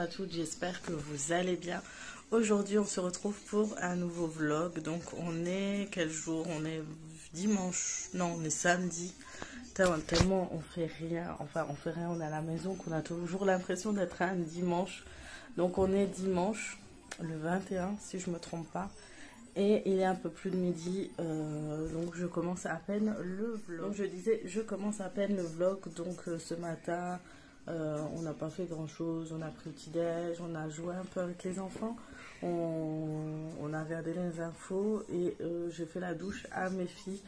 toutes, j'espère que vous allez bien. Aujourd'hui on se retrouve pour un nouveau vlog. Donc on est quel jour? On est dimanche, non on est samedi. Tellement on fait rien, enfin on fait rien, on est à la maison qu'on a toujours l'impression d'être un dimanche. Donc on est dimanche, le 21 si je me trompe pas. Et il est un peu plus de midi, donc je commence à peine le vlog. Donc je disais, je commence à peine le vlog. Donc ce matin, on n'a pas fait grand chose. On a pris le petit-déj, on a joué un peu avec les enfants. On a regardé les infos et j'ai fait la douche à mes filles.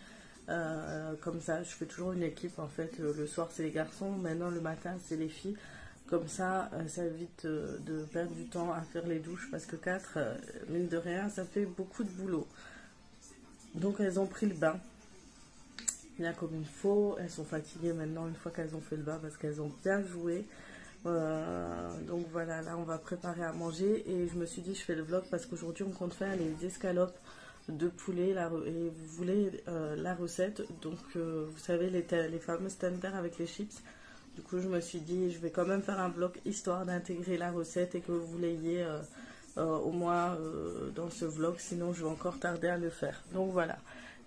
Comme ça, je fais toujours une équipe en fait. Le soir c'est les garçons, maintenant le matin c'est les filles. Comme ça évite de perdre du temps à faire les douches parce que 4, mine de rien, ça fait beaucoup de boulot. Donc elles ont pris le bain, bien comme il faut. Elles sont fatiguées maintenant une fois qu'elles ont fait le bain parce qu'elles ont bien joué. Donc voilà, là on va préparer à manger et je me suis dit je fais le vlog parce qu'aujourd'hui on compte faire les escalopes de poulet et vous voulez la recette. Donc vous savez les fameuses tenders avec les chips. Du coup, je me suis dit, je vais quand même faire un vlog histoire d'intégrer la recette et que vous l'ayez au moins dans ce vlog. Sinon, je vais encore tarder à le faire. Donc voilà,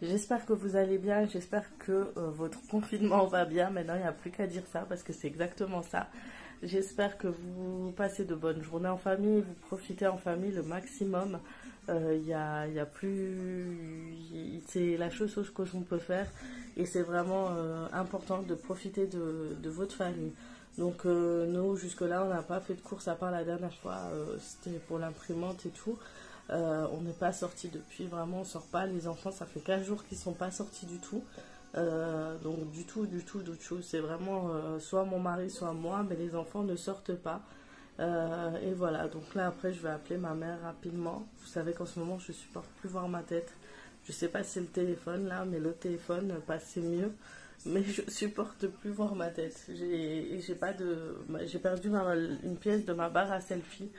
j'espère que vous allez bien. J'espère que votre confinement va bien. Maintenant, il n'y a plus qu'à dire ça parce que c'est exactement ça. J'espère que vous passez de bonnes journées en famille. Vous profitez en famille le maximum. Y a plus, c'est la chose que l'on peut faire et c'est vraiment important de profiter de votre famille. Donc nous jusque là on n'a pas fait de course à part la dernière fois, c'était pour l'imprimante et tout. On n'est pas sorti depuis, vraiment on sort pas. Les enfants ça fait 15 jours qu'ils sont pas sortis du tout. Donc du tout d'autre chose, c'est vraiment soit mon mari soit moi, mais les enfants ne sortent pas. Et voilà, donc là après je vais appeler ma mère rapidement. Vous savez qu'en ce moment je supporte plus voir ma tête. Je sais pas si c'est le téléphone là, mais le téléphone passait mieux. Mais je supporte plus voir ma tête. J'ai perdu une pièce de ma barre à selfie.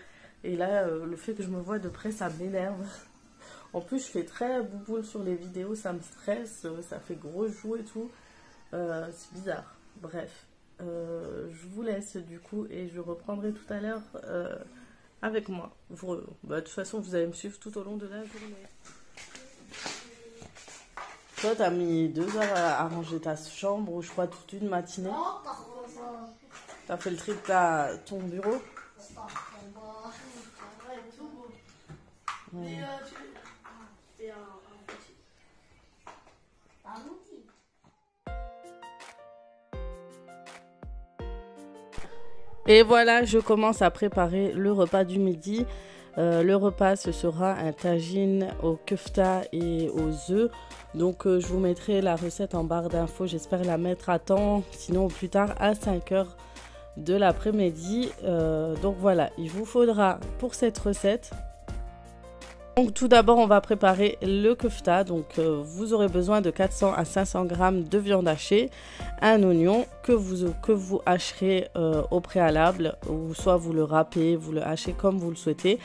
Et là le fait que je me vois de près ça m'énerve. En plus je fais très bouboule sur les vidéos, ça me stresse, ça fait gros joues et tout. C'est bizarre, bref. Je vous laisse du coup et je reprendrai tout à l'heure avec moi. De toute façon, vous allez me suivre tout au long de la journée. Toi, t'as mis 2 heures à ranger ta chambre, ou je crois toute une matinée. T'as fait le tri de ton bureau. Ouais. Et voilà, je commence à préparer le repas du midi. Le repas, ce sera un tagine au kefta et aux œufs. Donc, je vous mettrai la recette en barre d'infos. J'espère la mettre à temps, sinon au plus tard à 5 h de l'après-midi. Donc voilà, il vous faudra pour cette recette. Donc tout d'abord, on va préparer le kefta. Donc vous aurez besoin de 400 à 500 g de viande hachée, un oignon que vous hacherez au préalable, ou soit vous le râpez, vous le hachez comme vous le souhaitez.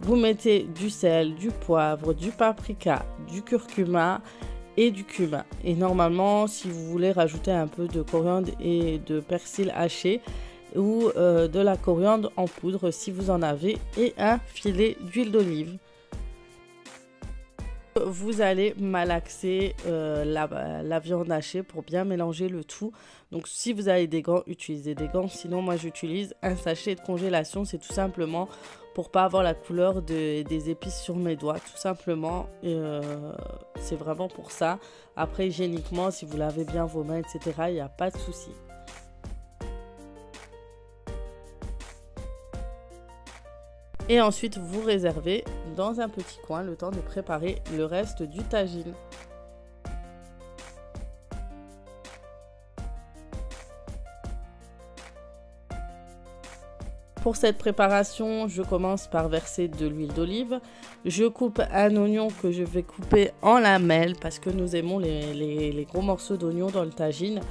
Vous mettez du sel, du poivre, du paprika, du curcuma et du cumin. Et normalement, si vous voulez rajouter un peu de coriandre et de persil haché, ou de la coriandre en poudre si vous en avez, et un filet d'huile d'olive. Vous allez malaxer la viande hachée pour bien mélanger le tout. Donc si vous avez des gants, utilisez des gants. Sinon moi j'utilise un sachet de congélation. C'est tout simplement pour pas avoir la couleur des épices sur mes doigts. Tout simplement, c'est vraiment pour ça. Après hygiéniquement, si vous lavez bien vos mains, etc., il n'y a pas de souci. Et ensuite, vous réservez dans un petit coin le temps de préparer le reste du tagine. Pour cette préparation, je commence par verser de l'huile d'olive. Je coupe un oignon que je vais couper en lamelles parce que nous aimons les gros morceaux d'oignon dans le tagine.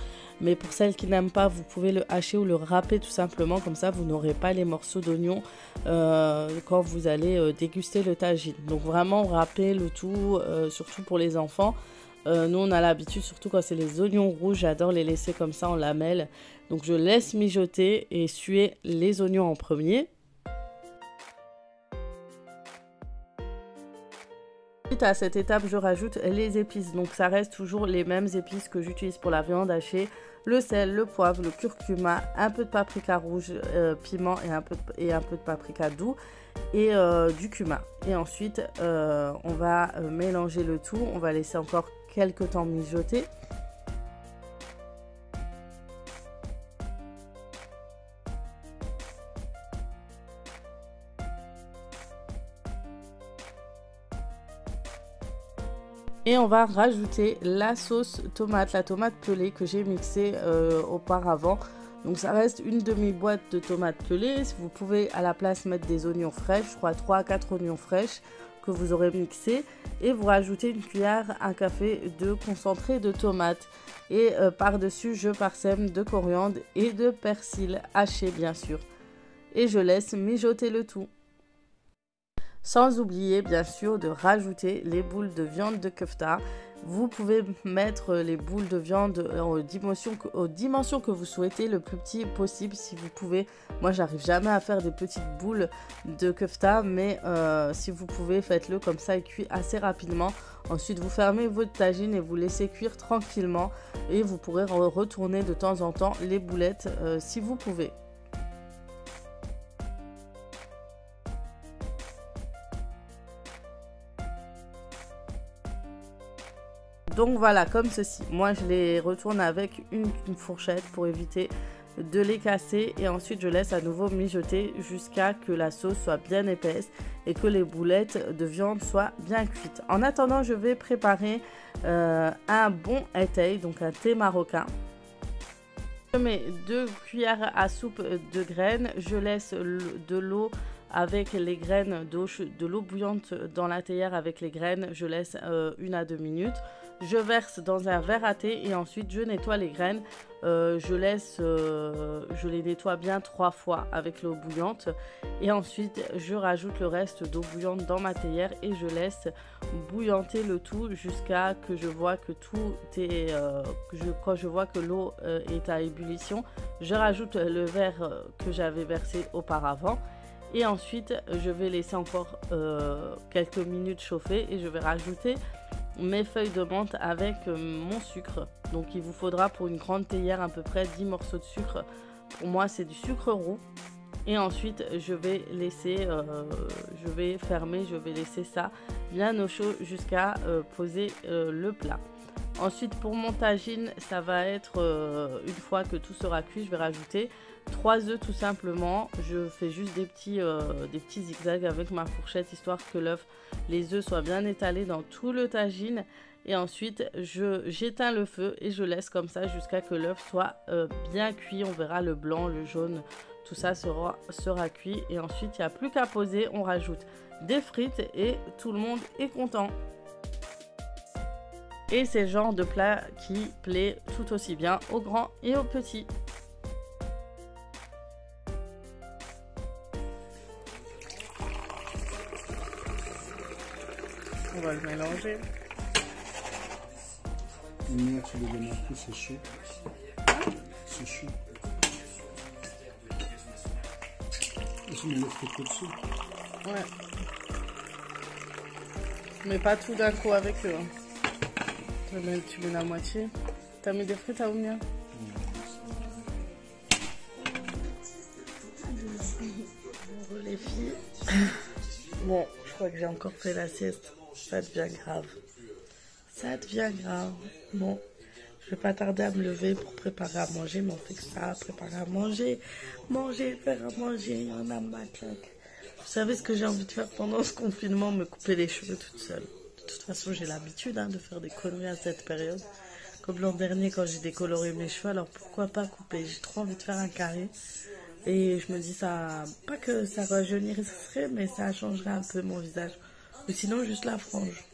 Mais pour celles qui n'aiment pas, vous pouvez le hacher ou le râper tout simplement. Comme ça, vous n'aurez pas les morceaux d'oignon quand vous allez déguster le tagine. Donc vraiment, râper le tout, surtout pour les enfants. Nous, on a l'habitude, surtout quand c'est les oignons rouges, j'adore les laisser comme ça en lamelles. Donc, je laisse mijoter et suer les oignons en premier. Ensuite, à cette étape, je rajoute les épices. Donc, ça reste toujours les mêmes épices que j'utilise pour la viande hachée. Le sel, le poivre, le curcuma, un peu de paprika rouge, piment et un peu de paprika doux et du cumin. Et ensuite, on va mélanger le tout. On va laisser encore quelques temps mijoter. Et on va rajouter la sauce tomate, la tomate pelée que j'ai mixée auparavant. Donc ça reste une demi-boîte de tomates pelées. Vous pouvez à la place mettre des oignons fraîches, je crois 3 à 4 oignons fraîches que vous aurez mixés. Et vous rajoutez une cuillère à café de concentré de tomate. Et par-dessus, je parsème de coriandre et de persil haché bien sûr. Et je laisse mijoter le tout. Sans oublier bien sûr de rajouter les boules de viande de kefta. Vous pouvez mettre les boules de viande aux dimensions que vous souhaitez, le plus petit possible si vous pouvez. Moi j'arrive jamais à faire des petites boules de kefta, mais si vous pouvez, faites-le, comme ça il cuit assez rapidement. Ensuite vous fermez votre tagine et vous laissez cuire tranquillement et vous pourrez retourner de temps en temps les boulettes si vous pouvez. Donc voilà, comme ceci. Moi, je les retourne avec une fourchette pour éviter de les casser. Et ensuite, je laisse à nouveau mijoter jusqu'à que la sauce soit bien épaisse et que les boulettes de viande soient bien cuites. En attendant, je vais préparer un bon étay, donc un thé marocain. Je mets 2 cuillères à soupe de graines. Je laisse de l'eau avec les graines, de l'eau bouillante dans la théière avec les graines. Je laisse 1 à 2 minutes. Je verse dans un verre à thé et ensuite je nettoie les graines. Je les nettoie bien 3 fois avec l'eau bouillante. Et ensuite je rajoute le reste d'eau bouillante dans ma théière et je laisse bouillanter le tout jusqu'à que je vois que tout est... quand je vois que l'eau est à ébullition, je rajoute le verre que j'avais versé auparavant. Et ensuite, je vais laisser encore quelques minutes chauffer et je vais rajouter mes feuilles de menthe avec mon sucre. Donc il vous faudra pour une grande théière à peu près 10 morceaux de sucre. Pour moi, c'est du sucre roux. Et ensuite, je vais laisser, je vais fermer, je vais laisser ça bien au chaud jusqu'à poser le plat. Ensuite, pour mon tagine, ça va être, une fois que tout sera cuit, je vais rajouter 3 œufs tout simplement. Je fais juste des petits zigzags avec ma fourchette histoire que les œufs soient bien étalés dans tout le tagine. Et ensuite, j'éteins le feu et je laisse comme ça jusqu'à que l'œuf soit bien cuit. On verra le blanc, le jaune, tout ça sera cuit. Et ensuite, il n'y a plus qu'à poser. On rajoute des frites et tout le monde est content. Et c'est le genre de plat qui plaît tout aussi bien aux grands et aux petits. On va le mélanger. Tu le démarques, c'est chaud. C'est chaud. Et tu mets le frites au-dessus. Ouais. Mais pas tout d'un coup avec eux. Hein. Tu mets la moitié. T'as mis des frites à combien? Les filles. Bon, je crois que j'ai encore fait la sieste. Ça devient grave. Ça devient grave. Bon, je vais pas tarder à me lever pour préparer à manger. Mais on fait que ça, préparer à manger. Manger, faire à manger. Il y en a ma claque. Vous savez ce que j'ai envie de faire pendant ce confinement? Me couper les cheveux toute seule. De toute façon, j'ai l'habitude de faire des conneries à cette période. Comme l'an dernier quand j'ai décoloré mes cheveux. Alors pourquoi pas couper? J'ai trop envie de faire un carré. Et je me dis, ça, pas que ça rajeunirait, mais ça changerait un peu mon visage. Ou sinon, juste la frange.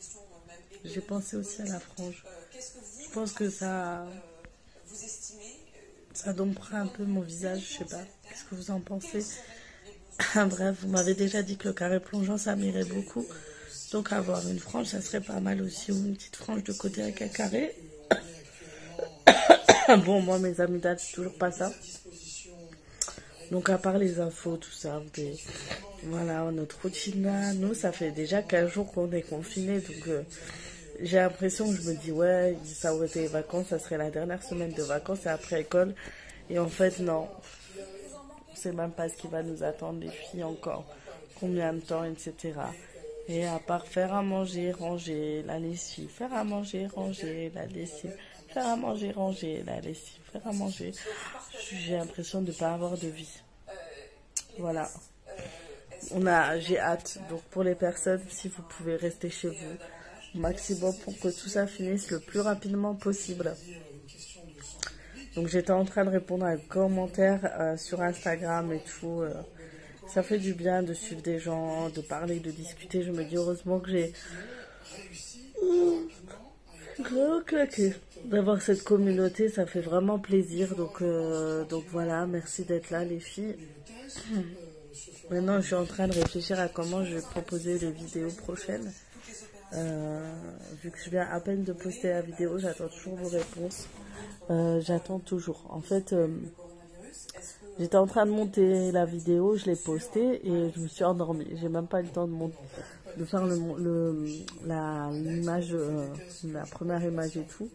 J'ai pensé aussi à la frange. Je pense que ça dompterait un peu mon visage, je sais pas. Qu'est-ce que vous en pensez? Bref, vous m'avez déjà dit que le carré plongeant, ça m'irait beaucoup. Donc avoir une frange, ça serait pas mal aussi. Ou une petite frange de côté avec un carré. Bon, moi, mes amis datent, c'est toujours pas ça. Donc à part les infos, tout ça, Voilà, notre routine là, nous, ça fait déjà 15 jours qu'on est confinés, donc j'ai l'impression que je me dis, ouais, ça aurait été les vacances, ça serait la dernière semaine de vacances et après école. Et en fait, non, on sait même pas ce qui va nous attendre, les filles, encore, combien de temps, etc. Et à part faire à manger, ranger, la lessive, faire à manger, ranger, la lessive, faire à manger, ranger, la lessive, faire à manger, j'ai l'impression de ne pas avoir de vie. Voilà. J'ai hâte. Donc pour les personnes, si vous pouvez rester chez vous, au maximum pour que tout ça finisse le plus rapidement possible. Donc j'étais en train de répondre à un commentaire sur Instagram et tout. Ça fait du bien de suivre des gens, de parler, de discuter. Je me dis heureusement que j'ai claqué. D'avoir cette communauté, ça fait vraiment plaisir. Donc voilà, merci d'être là les filles. Maintenant, je suis en train de réfléchir à comment je vais proposer les vidéos prochaines. Vu que je viens à peine de poster la vidéo, j'attends toujours vos réponses. J'attends toujours. En fait, j'étais en train de monter la vidéo, je l'ai postée et je me suis endormie. J'ai même pas eu le temps de faire l'image, la première image et tout.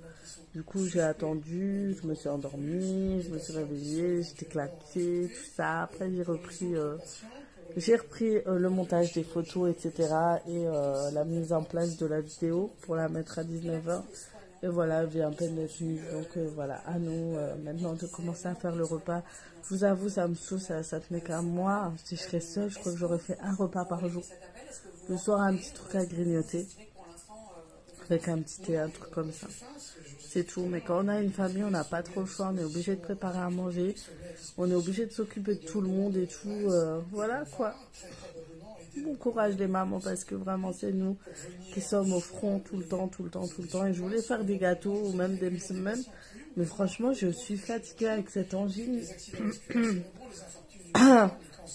Du coup, j'ai attendu, je me suis endormie, je me suis réveillée, j'étais claquée, tout ça. Après, j'ai repris le montage des photos, etc. et la mise en place de la vidéo pour la mettre à 19h. Et voilà, elle vient à peine d'être mise. Donc voilà, à nous maintenant de commencer à faire le repas. Je vous avoue, ça me saoule, ça tenait qu'à moi. Si je serais seule, je crois que j'aurais fait un repas par jour. Le soir, un petit truc à grignoter. Avec un petit thé, un truc comme ça. C'est tout. Mais quand on a une famille, on n'a pas trop le choix. On est obligé de préparer à manger. On est obligé de s'occuper de tout le monde et tout. Voilà quoi. Bon courage les mamans parce que vraiment c'est nous qui sommes au front tout le temps. Et je voulais faire des gâteaux ou même des semaines. Mais franchement, je suis fatiguée avec cette angine.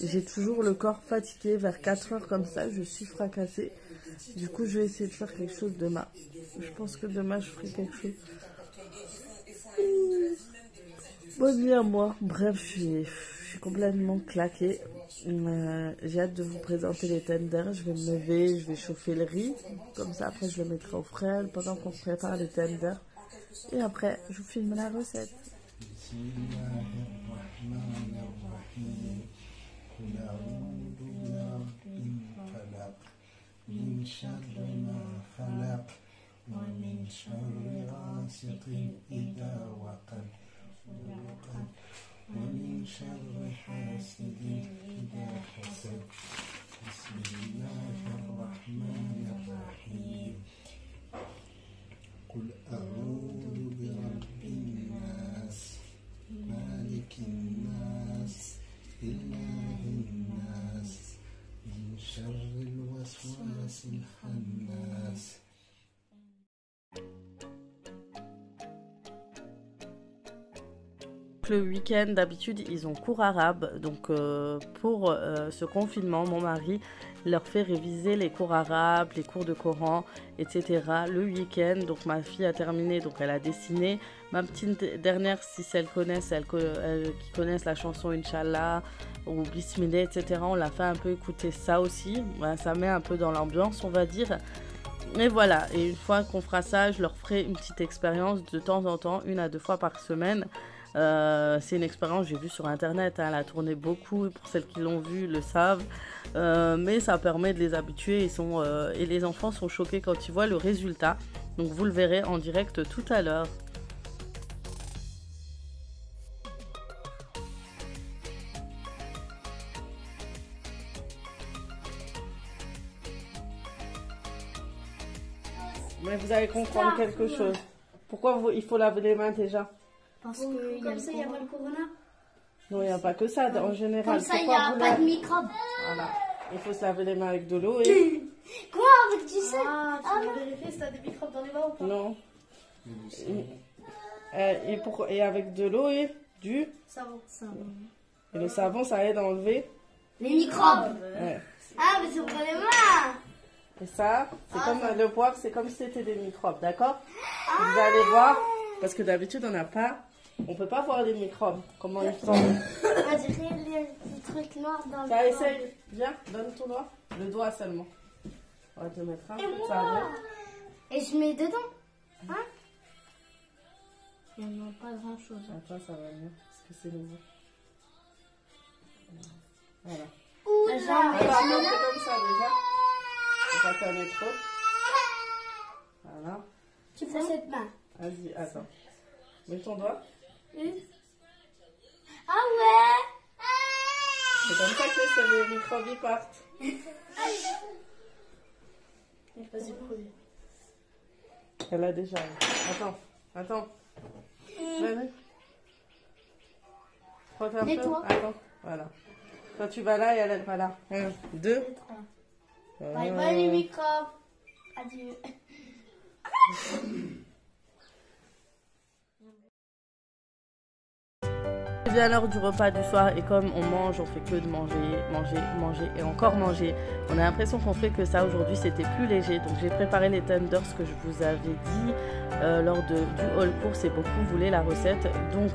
J'ai toujours le corps fatigué vers 4 heures comme ça. Je suis fracassée. Du coup, je vais essayer de faire quelque chose demain. Je pense que demain, je ferai quelque chose. Bonne nuit à moi. Bref, je suis complètement claquée. J'ai hâte de vous présenter les tenders. Je vais me lever, je vais chauffer le riz. Comme ça, après, je le mettrai au frais pendant qu'on prépare les tenders. Et après, je vous filme la recette. من شر ما خلق ومن شر غاسق إذا وقب ومن شر حاسد إذا حسد بسم الله الرحمن الرحيم قل أعوذ برب الناس مالك الناس إله الناس من شر الوسواس الخناس. Le week-end, d'habitude, ils ont cours arabe. Donc, pour ce confinement, mon mari leur fait réviser les cours arabes, les cours de Coran, etc. le week-end. Donc, ma fille a terminé, donc elle a dessiné. Ma petite dernière, si elles qui connaissent la chanson Inch'Allah ou Bismillah, etc., on l'a fait un peu écouter ça aussi. Voilà, ça met un peu dans l'ambiance, on va dire. Et voilà, et une fois qu'on fera ça, je leur ferai une petite expérience de temps en temps, 1 à 2 fois par semaine. C'est une expérience que j'ai vue sur internet, hein, elle a tourné beaucoup et pour celles qui l'ont vue le savent, mais ça permet de les habituer et les enfants sont choqués quand ils voient le résultat, donc vous le verrez en direct tout à l'heure. Mais vous allez comprendre quelque chose. Pourquoi il faut laver les mains déjà? Parce que comme ça, il n'y a pas le corona. Non, il n'y a pas que ça, en général. Comme ça, il n'y a pas de microbes. Voilà. Il faut se laver les mains avec de l'eau et... Quoi? Avec du sel? Tu veux vérifier si tu as des microbes dans les mains ou pas? Non. Et avec de l'eau et du... Savon. Et le savon, ça aide à enlever... Les microbes. Ouais. Ah, mais c'est pour les mains. Et ça, c'est comme le poivre, c'est comme si c'était des microbes, d'accord? Vous allez voir, parce que d'habitude, on n'a pas On peut pas voir les microbes. Comment ils sont? On dirait les petits trucs noirs dans le Ça, essaye. Viens, donne ton doigt. Le doigt seulement. On va te mettre un peu de savon. Et je mets dedans. Hein? Il n'y en a pas grand chose. Attends, ça va mieux. Parce que c'est nouveau. Voilà. Oula! Alors, on fait comme ça déjà. Faut pas t'en mettre trop. Voilà. Tu fais cette main. Vas-y, attends. Mets ton doigt. Ah ouais! C'est comme ça que les microbes ils partent. Vas-y, premier. Elle a déjà. Attends. Vas-y. Frotte un peu. Nettoie. Attends. Voilà. Quand tu vas là et elle va là. 1, 2. Bye bye les microbes. Adieu. C'est bien l'heure du repas du soir et comme on mange, on fait que de manger et encore manger. On a l'impression qu'on fait que ça aujourd'hui, c'était plus léger. Donc j'ai préparé les tenders que je vous avais dit lors du haul course et beaucoup voulaient la recette. Donc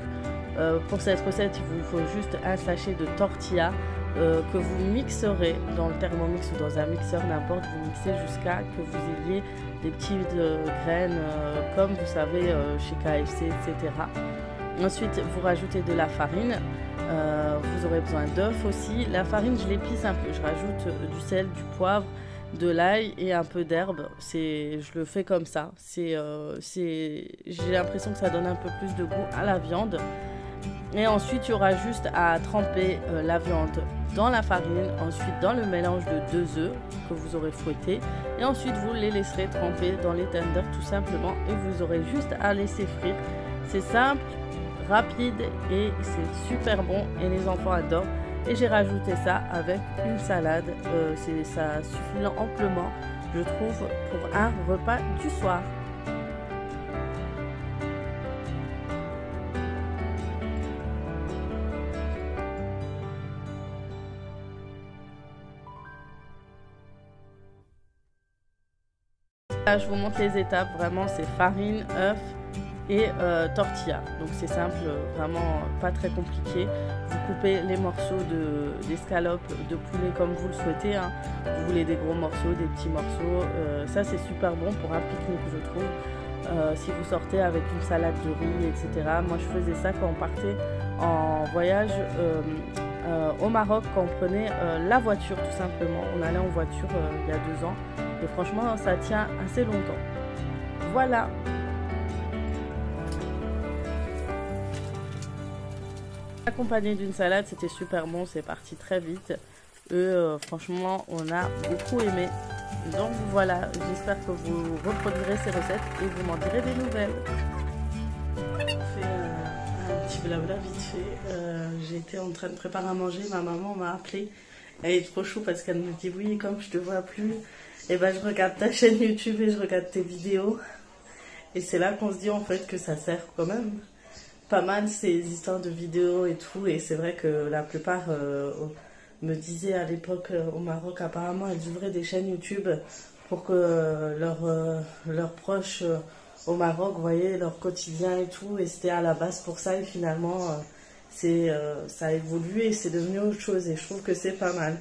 pour cette recette, il vous faut juste un sachet de tortilla que vous mixerez dans le Thermomix ou dans un mixeur, n'importe, vous mixez jusqu'à que vous ayez des petites graines comme vous savez chez KFC, etc. Ensuite, vous rajoutez de la farine. Vous aurez besoin d'œufs aussi. La farine, je l'épice un peu. Je rajoute du sel, du poivre, de l'ail et un peu d'herbe. Je le fais comme ça. J'ai l'impression que ça donne un peu plus de goût à la viande. Et ensuite, il y aura juste à tremper la viande dans la farine, ensuite dans le mélange de 2 œufs que vous aurez fouetté. Et ensuite, vous les laisserez tremper dans les tenders tout simplement. Et vous aurez juste à laisser frire. C'est simple, rapide et c'est super bon et les enfants adorent. Et j'ai rajouté ça avec une salade. Ça suffit amplement, je trouve, pour un repas du soir. Là, je vous montre les étapes. Vraiment, c'est farine, œuf et tortilla. Donc c'est simple, vraiment pas très compliqué. Vous coupez les morceaux d'escalope de poulet comme vous le souhaitez, hein. Vous voulez des gros morceaux, des petits morceaux, ça c'est super bon pour un pique-nique, je trouve. Si vous sortez avec une salade de riz, etc. Moi je faisais ça quand on partait en voyage au Maroc, quand on prenait la voiture tout simplement. On allait en voiture il y a 2 ans et franchement ça tient assez longtemps. Voilà. Accompagné d'une salade, c'était super bon, c'est parti très vite. Franchement, on a beaucoup aimé. Donc voilà, j'espère que vous reproduirez ces recettes et vous m'en direz des nouvelles. On fait un petit blabla vite fait. J'étais en train de préparer à manger, ma maman m'a appelé. Elle est trop chou parce qu'elle me dit oui, comme je te vois plus, et ben je regarde ta chaîne YouTube et je regarde tes vidéos. Et c'est là qu'on se dit en fait que ça sert quand même pas mal ces histoires de vidéos et tout, et c'est vrai que la plupart me disaient à l'époque au Maroc, apparemment elles ouvraient des chaînes YouTube pour que leurs proches au Maroc voyaient leur quotidien et tout, et c'était à la base pour ça, et finalement ça a évolué et c'est devenu autre chose, et je trouve que c'est pas mal.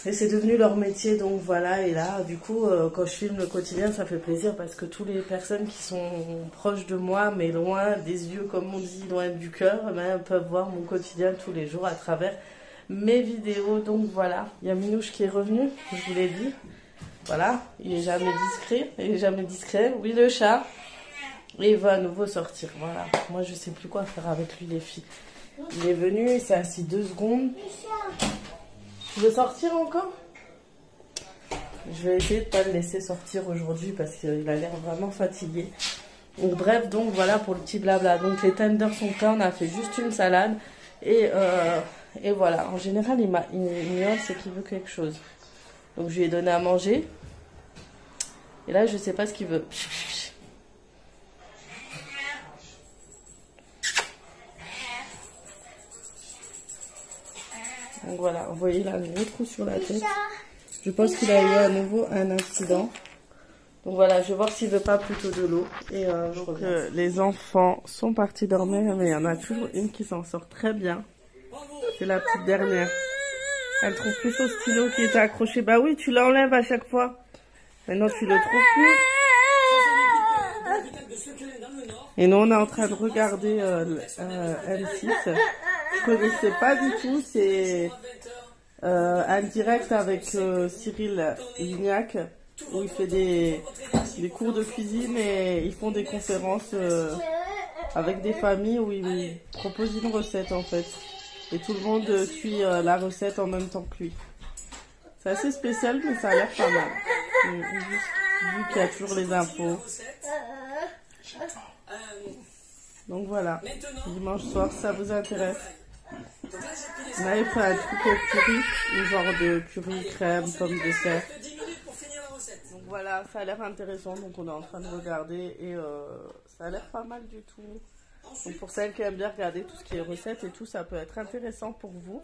Et c'est devenu leur métier, donc voilà. Et là, du coup, quand je filme le quotidien, ça fait plaisir parce que toutes les personnes qui sont proches de moi, mais loin des yeux, comme on dit, loin du cœur, ben, peuvent voir mon quotidien tous les jours à travers mes vidéos. Donc voilà, il y a Minouche qui est revenu, je vous l'ai dit. Voilà, il est jamais discret, Oui, le chat. Et il va à nouveau sortir, voilà. Moi, je sais plus quoi faire avec lui, les filles. Il est venu, il s'est assis 2 secondes. Tu veux sortir encore? Je vais essayer de ne pas le laisser sortir aujourd'hui parce qu'il a l'air vraiment fatigué. Donc bref, donc voilà pour le petit blabla. Donc les tenders sont prêts, on a fait juste une salade. Et voilà, en général il miaule, c'est qu'il veut quelque chose. Donc je lui ai donné à manger. Et là je sais pas ce qu'il veut. Donc voilà, vous voyez, il a un gros trou sur la tête. Je pense qu'il a eu à nouveau un accident. Donc voilà, je vais voir s'il veut pas plutôt de l'eau. Et je reviens. Les enfants sont partis dormir, mais il y en a toujours une qui s'en sort très bien. C'est la petite dernière. Elle trouve plus son stylo qui était accroché. Bah oui, tu l'enlèves à chaque fois. Maintenant, tu le trouves plus. Et nous, on est en train de regarder M6. Je connaissais pas du tout. C'est un direct avec Cyril Lignac, où il fait des cours de cuisine et ils font des conférences avec des familles où ils proposent une recette en fait. Et tout le monde suit la recette en même temps que lui. C'est assez spécial, mais ça a l'air pas mal. Vu qu'il y a toujours les infos. Donc voilà, dimanche soir, ça vous intéresse. On avait fait un truc au curry, une genre de curry, crème, pommes de terre. Donc voilà, ça a l'air intéressant, donc on est en train de regarder et ça a l'air pas mal du tout. Donc pour celles qui aiment bien regarder tout ce qui est recettes et tout, ça peut être intéressant pour vous.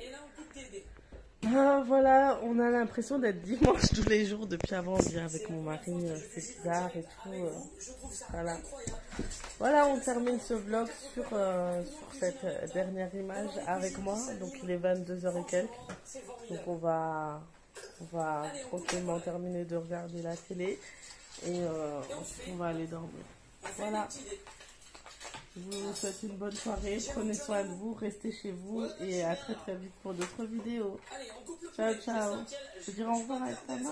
Voilà, on a l'impression d'être dimanche tous les jours depuis avant, on vient avec mon mari, c'est bizarre et tout. Voilà. Voilà, on termine ce vlog sur cette dernière image avec moi. Donc il est 22h et quelques. Donc on va tranquillement terminer de regarder la télé et ensuite on va aller dormir. Voilà. Je vous souhaite une bonne soirée, prenez soin de vous, restez chez vous et à très très vite pour d'autres vidéos. Ciao ciao. Je dirais au revoir à Estana.